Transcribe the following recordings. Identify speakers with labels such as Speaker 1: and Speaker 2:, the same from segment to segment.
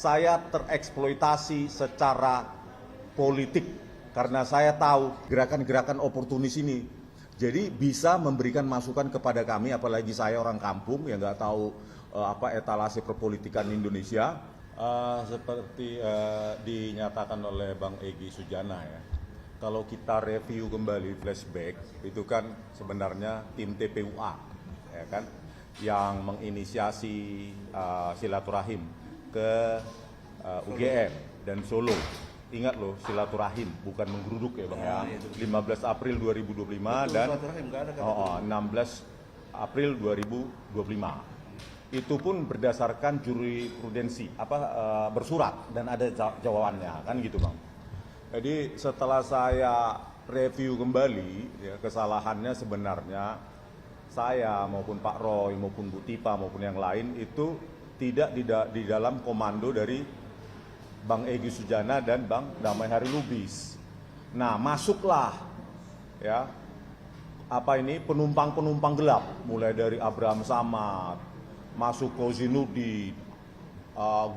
Speaker 1: saya tereksploitasi secara politik karena saya tahu gerakan-gerakan oportunis ini. Jadi bisa memberikan masukan kepada kami, apalagi saya orang kampung yang nggak tahu apa etalase perpolitikan Indonesia. Seperti dinyatakan oleh Bang Egy Sujana ya. Kalau kita review kembali flashback, itu kan sebenarnya tim TPUA, ya kan, yang menginisiasi silaturahim ke UGM dan Solo. Ingat loh, silaturahim, bukan menggeruduk ya Bang ya. 15 April 2025 dan 16 April 2025. Itu pun berdasarkan jurisprudensi, bersurat dan ada jawabannya, kan gitu Bang. Jadi setelah saya review kembali, ya, kesalahannya sebenarnya saya maupun Pak Roy maupun Bu Tipa maupun yang lain itu tidak di dalam komando dari Bang Egy Sujana dan Bang Damai Hari Lubis. Nah, masuklah ya penumpang-penumpang gelap, mulai dari Abraham Samad, masuk Kozinudi,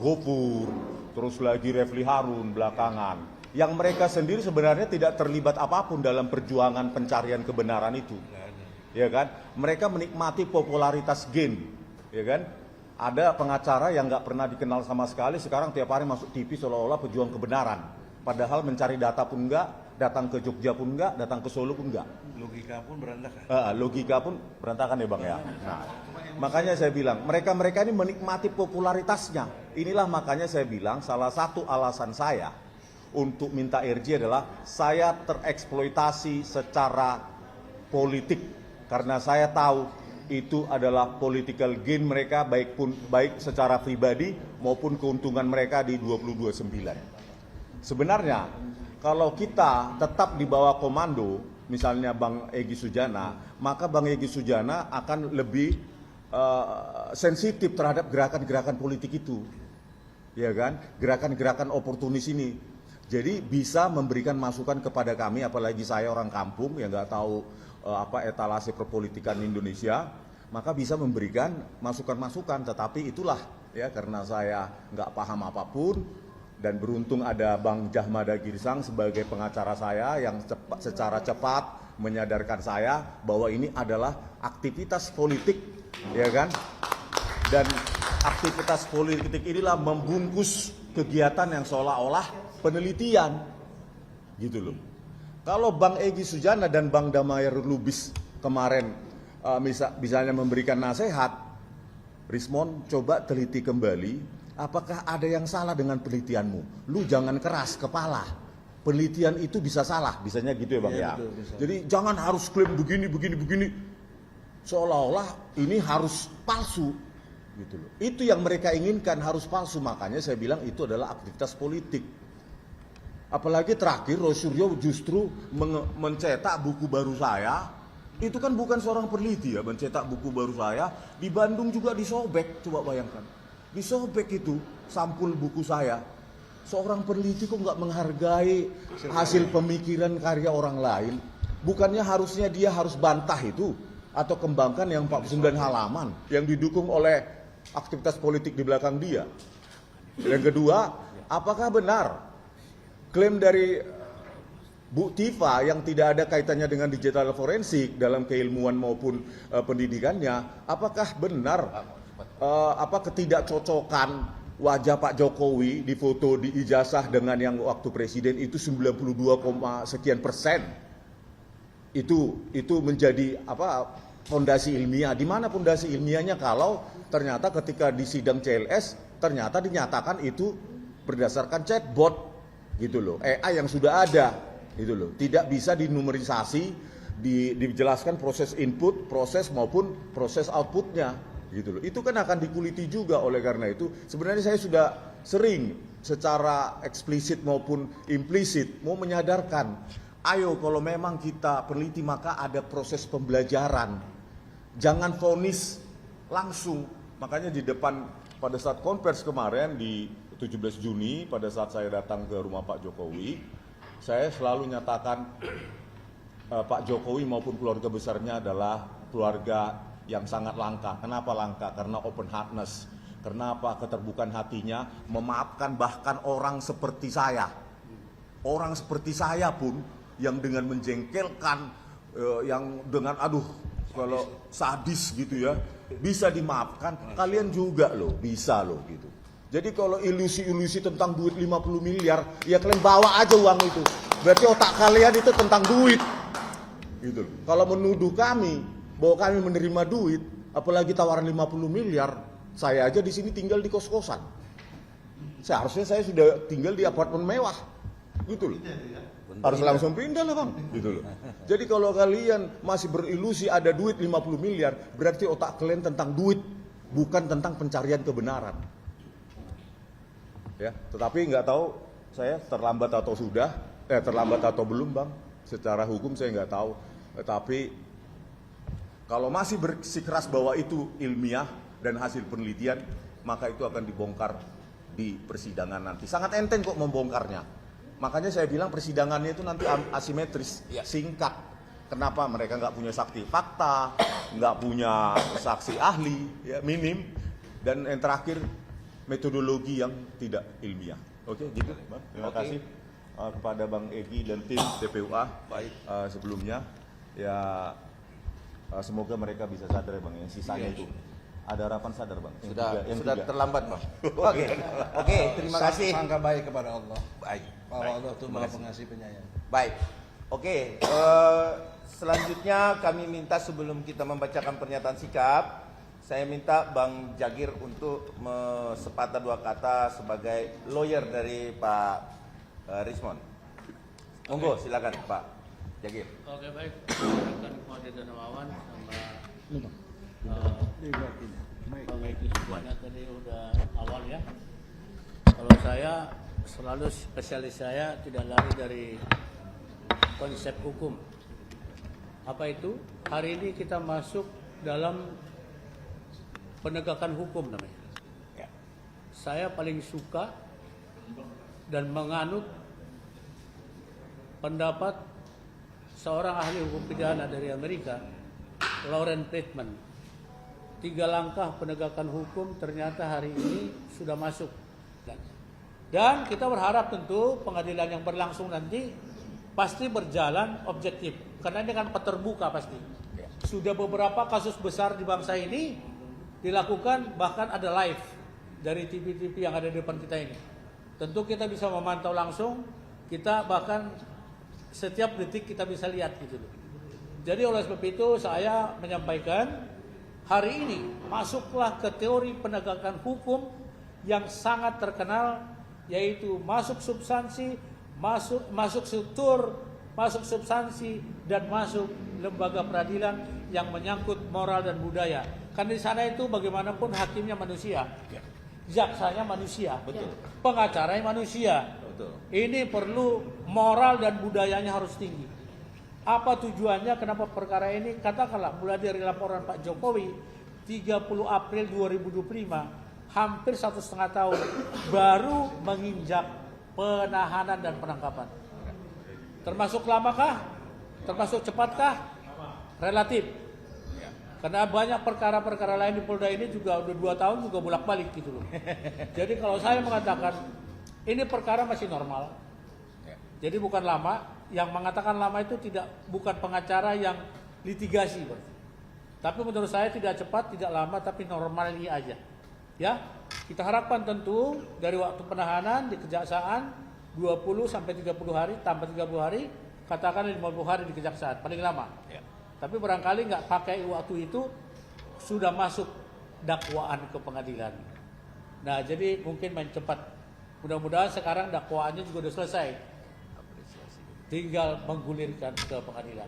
Speaker 1: Gofur, terus lagi Refli Harun belakangan. Yang mereka sendiri sebenarnya tidak terlibat apapun dalam perjuangan pencarian kebenaran itu. Ya kan? Mereka menikmati popularitas gen, ya kan? Ada pengacara yang nggak pernah dikenal sama sekali, sekarang tiap hari masuk TV seolah-olah pejuang kebenaran. Padahal mencari data pun enggak, datang ke Jogja pun enggak, datang ke Solo pun enggak.
Speaker 2: Logika pun berantakan.
Speaker 1: Logika pun berantakan ya Bang ya. Nah, makanya saya bilang, mereka ini menikmati popularitasnya. Inilah makanya saya bilang salah satu alasan saya untuk minta RJ adalah saya tereksploitasi secara politik. Karena saya tahu itu adalah political gain mereka baik secara pribadi maupun keuntungan mereka di 2029. Sebenarnya kalau kita tetap di bawah komando misalnya Bang Egy Sujana, maka Bang Egy Sujana akan lebih sensitif terhadap gerakan-gerakan politik itu. Ya kan? Gerakan-gerakan oportunis ini. Jadi bisa memberikan masukan kepada kami, apalagi saya orang kampung yang nggak tahu etalase perpolitikan Indonesia, maka bisa memberikan masukan-masukan. Tetapi itulah ya, karena saya nggak paham apapun dan beruntung ada Bang Jahmada Girsang sebagai pengacara saya yang secara cepat menyadarkan saya bahwa ini adalah aktivitas politik, ya kan? Dan aktivitas politik inilah membungkus kegiatan yang seolah-olah penelitian, gitu loh. Kalau Bang Egy Sujana dan Bang Damai Lubis kemarin misalnya memberikan nasihat, Rismon coba teliti kembali, apakah ada yang salah dengan penelitianmu? Lu jangan keras kepala, penelitian itu bisa salah, bisanya gitu ya Bang ya.
Speaker 2: Betul, bisa.
Speaker 1: Jadi jangan harus klaim begini, seolah-olah ini harus palsu, gitu loh. Itu yang mereka inginkan, harus palsu, makanya saya bilang itu adalah aktivitas politik. Apalagi terakhir Roy Suryo justru mencetak buku baru saya. Itu kan bukan seorang peneliti ya, mencetak buku baru saya. Di Bandung juga disobek, coba bayangkan. Disobek itu sampul buku saya. Seorang peneliti kok nggak menghargai hasil pemikiran karya orang lain? Bukannya harusnya dia harus bantah itu atau kembangkan yang 49 halaman yang didukung oleh aktivitas politik di belakang dia. Yang kedua, apakah benar klaim dari Bu Tifa yang tidak ada kaitannya dengan digital forensik dalam keilmuan maupun pendidikannya, apakah benar ketidakcocokan wajah Pak Jokowi di foto di ijazah dengan yang waktu presiden itu 92, sekian persen itu menjadi fondasi ilmiah? Di mana fondasi ilmiahnya kalau ternyata ketika di sidang CLS ternyata dinyatakan itu berdasarkan chatbot, gitu loh, AI yang sudah ada, gitu loh, tidak bisa dinumerisasi, dijelaskan proses input, proses maupun proses outputnya, gitu loh. Itu kan akan dikuliti juga. Oleh karena itu sebenarnya saya sudah sering secara eksplisit maupun implisit mau menyadarkan, ayo kalau memang kita peneliti maka ada proses pembelajaran, jangan vonis langsung. Makanya di depan pada saat konvers kemarin di 17 Juni pada saat saya datang ke rumah Pak Jokowi, saya selalu nyatakan Pak Jokowi maupun keluarga besarnya adalah keluarga yang sangat langka. Kenapa langka? Karena open heartedness. Kenapa? Keterbukaan hatinya memaafkan bahkan orang seperti saya. Orang seperti saya pun yang dengan menjengkelkan, yang dengan kalau sadis gitu ya, bisa dimaafkan. Kalian juga loh, bisa loh gitu. Jadi kalau ilusi-ilusi tentang duit 50 miliar, ya kalian bawa aja uang itu. Berarti otak kalian itu tentang duit. Gitu loh. Kalau menuduh kami bahwa kami menerima duit, apalagi tawaran 50 miliar, saya aja di sini tinggal di kos-kosan. Seharusnya saya sudah tinggal di apartemen mewah. Gitu loh. Harus langsung pindah lah bang. Gitu loh. Jadi kalau kalian masih berilusi ada duit 50 miliar, berarti otak kalian tentang duit, bukan tentang pencarian kebenaran. Ya, tetapi nggak tahu saya terlambat atau sudah, terlambat atau belum bang. Secara hukum saya nggak tahu. Tetapi kalau masih bersikeras bahwa itu ilmiah dan hasil penelitian, maka itu akan dibongkar di persidangan nanti. Sangat enteng kok membongkarnya. Makanya saya bilang persidangannya itu nanti asimetris, singkat. Kenapa? Mereka nggak punya saksi fakta, nggak punya saksi ahli, ya, minim. Dan yang terakhir, metodologi yang tidak ilmiah. Oke, gitu, Bang. Terima kasih kepada Bang Egy dan tim TPUA. Baik, sebelumnya ya semoga mereka bisa sadar, Bang. Yang sisanya itu ada harapan sadar, Bang.
Speaker 2: Sudah terlambat, Bang. Oke, terima kasih.
Speaker 3: Sangka baik kepada Allah.
Speaker 2: Baik.
Speaker 3: Bahwa Allah itu Maha Pengasih Penyayang.
Speaker 2: Baik. Oke, selanjutnya kami minta sebelum kita membacakan pernyataan sikap, saya minta Bang Jagir untuk sepatah dua kata sebagai lawyer dari Pak Rismond. Monggo, silakan Pak Jagir.
Speaker 4: Oke, baik. Rekan Komandan dan Wawan sama Bang Egy semuanya tadi udah awal ya. Kalau saya selalu spesialis saya tidak lari dari konsep hukum. Apa itu? Hari ini kita masuk dalam penegakan hukum namanya.
Speaker 2: Ya.
Speaker 4: Saya paling suka dan menganut pendapat seorang ahli hukum pidana dari Amerika, Lawrence Friedman. 3 langkah penegakan hukum ternyata hari ini sudah masuk. Dan kita berharap tentu pengadilan yang berlangsung nanti pasti berjalan objektif. Karena ini kan terbuka pasti. Sudah beberapa kasus besar di bangsa ini dilakukan, bahkan ada live dari TV-TV yang ada di depan kita ini. Tentu kita bisa memantau langsung, kita bahkan setiap detik kita bisa lihat gitu loh. Jadi oleh sebab itu saya menyampaikan hari ini masuklah ke teori penegakan hukum yang sangat terkenal, yaitu masuk substansi, masuk struktur, masuk substansi, dan masuk lembaga peradilan yang menyangkut moral dan budaya. Kan di sana itu bagaimanapun hakimnya manusia, jaksanya manusia,
Speaker 2: Betul.
Speaker 4: pengacaranya manusia.
Speaker 2: Betul.
Speaker 4: Ini perlu moral dan budayanya harus tinggi. Apa tujuannya? Kenapa perkara ini? Katakanlah mulai dari laporan Pak Jokowi 30 April 2025, hampir 1,5 tahun baru menginjak penahanan dan penangkapan. Termasuk lamakah? Termasuk cepatkah? Relatif. Karena banyak perkara-perkara lain di Polda ini juga udah 2 tahun juga bolak-balik gitu loh. Jadi kalau saya mengatakan ini perkara masih normal. Jadi bukan lama. Yang mengatakan lama itu bukan pengacara yang litigasi, berarti. Tapi menurut saya tidak cepat, tidak lama, tapi normal ini aja. Ya, kita harapkan tentu dari waktu penahanan di kejaksaan 20 sampai 30 hari, tambah 30 hari, katakan 50 hari di kejaksaan, paling lama. Ya. Tapi barangkali nggak pakai waktu itu sudah masuk dakwaan ke pengadilan. Nah, jadi mungkin main cepat. Mudah-mudahan sekarang dakwaannya juga sudah selesai. Tinggal menggulirkan ke pengadilan.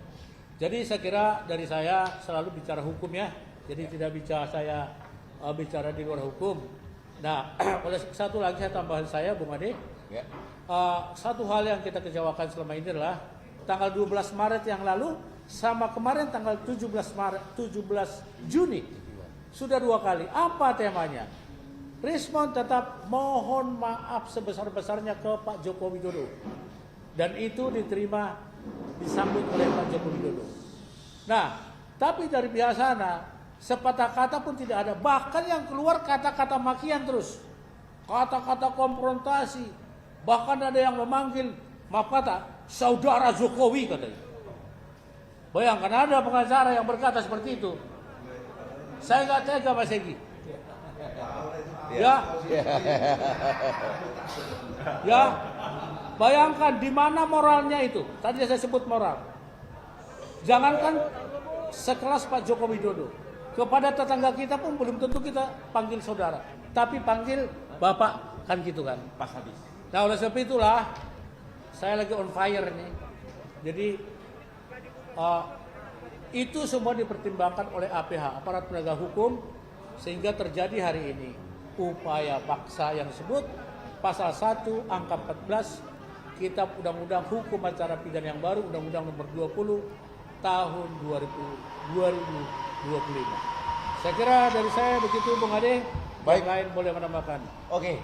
Speaker 4: Jadi saya kira dari saya selalu bicara hukum ya. Jadi tidak bicara saya bicara di luar hukum. Nah, oleh satu lagi saya tambahan saya, Bung Ade.
Speaker 2: Ya.
Speaker 4: Satu hal yang kita kecewakan selama ini adalah tanggal 12 Maret yang lalu sama kemarin tanggal 17 Juni sudah 2 kali. Apa temanya? Rismond tetap mohon maaf sebesar-besarnya ke Pak Joko Widodo. Dan itu disambut oleh Pak Joko Widodo. Nah, tapi dari pihak sana Sepatah kata pun tidak ada. Bahkan yang keluar kata-kata makian terus. Kata-kata konfrontasi. Bahkan ada yang memanggil, maaf kata, saudara Jokowi katanya. Bayangkan ada pengacara yang berkata seperti itu. Saya nggak tega Mas Egi. Ya. Ya. Bayangkan di mana moralnya itu. Tadi saya sebut moral. Jangankan sekelas Pak Joko Widodo. Kepada tetangga kita pun belum tentu kita panggil saudara. Tapi panggil Bapak, kan gitu kan.
Speaker 1: Pas habis.
Speaker 4: Nah oleh sebab itulah, saya lagi on fire nih. Jadi itu semua dipertimbangkan oleh APH, aparat penegak hukum, sehingga terjadi hari ini upaya paksa yang disebut pasal 1 angka 14 Kitab Undang-Undang Hukum Acara Pidana yang baru, Undang-Undang Nomor 20 tahun 2025. Saya kira dari saya begitu, Bung Ade.
Speaker 2: Baik.
Speaker 4: Yang lain boleh menambahkan.
Speaker 2: Oke,